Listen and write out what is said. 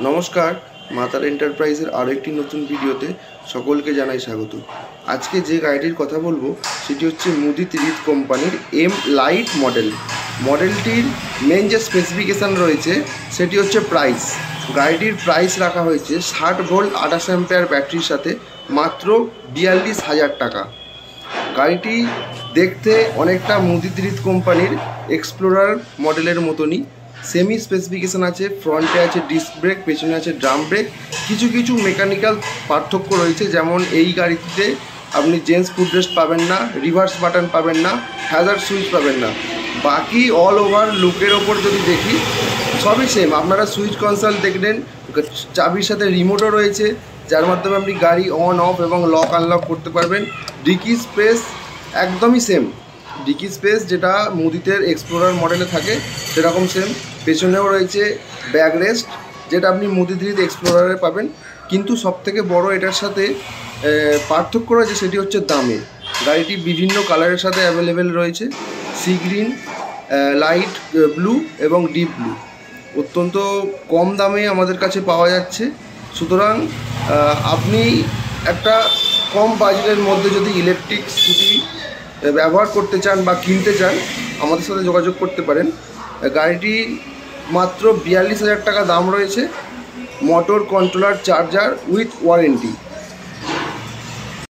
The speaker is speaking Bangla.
নমস্কার, মাতার এন্টারপ্রাইজের আরও একটি নতুন ভিডিওতে সকলকে জানাই স্বাগত। আজকে যে গাড়িটির কথা বলবো সেটি হচ্ছে মুদি ত্রিত কোম্পানির এম লাইট মডেল। মডেলটির মেন যে স্পেসিফিকেশান রয়েছে সেটি হচ্ছে প্রাইস। গাড়িটির প্রাইস রাখা হয়েছে 60 ভোল্ট 28 অ্যাম্পিয়ার ব্যাটারির সাথে মাত্র 42,000 টাকা। গাড়িটি দেখতে অনেকটা মুদি ত্রিত কোম্পানির এক্সপ্লোরার মডেলের মতনই। সেমি স্পেসিফিকেশান আছে, ফ্রন্টে আছে ডিস্ক ব্রেক, পেছনে আছে ড্রাম ব্রেক। কিছু কিছু মেকানিক্যাল পার্থক্য রয়েছে, যেমন এই গাড়িটিতে আপনি জেন্টস ফুটরেস্ট পাবেন না, রিভার্স বাটন পাবেন না, হ্যাজার্ড সুইচ পাবেন না। বাকি অল ওভার লুকের ওপর যদি দেখি সবই সেম। আপনারা সুইচ কনসোল দেখলেন, চাবির সাথে রিমোটও রয়েছে যার মাধ্যমে আপনি গাড়ি অন অফ এবং লক আনলক করতে পারবেন। ডিকি স্পেস একদমই সেম, ডিকি স্পেস যেটা মুদিতের এক্সপ্লোরার মডেলে থাকে সেরকম সেম। পেছনেও রয়েছে ব্যাক রেস্ট, যেটা আপনি মুদি ত্রিত এক্সপ্লোরারে পাবেন। কিন্তু সবথেকে বড় এটার সাথে পার্থক্য রয়েছে সেটি হচ্ছে দামে। গাড়িটি বিভিন্ন কালারের সাথে অ্যাভেলেবেল রয়েছে, সি গ্রিন, লাইট ব্লু এবং ডিপ ব্লু। অত্যন্ত কম দামে আমাদের কাছে পাওয়া যাচ্ছে। সুতরাং আপনি একটা কম বাজেটের মধ্যে যদি ইলেকট্রিক স্কুটি ব্যবহার করতে চান বা কিনতে চান, আমাদের সাথে যোগাযোগ করতে পারেন। গাড়িটি মাত্র 42,000 টাকা দাম রয়েছে, motor controller charger with warranty.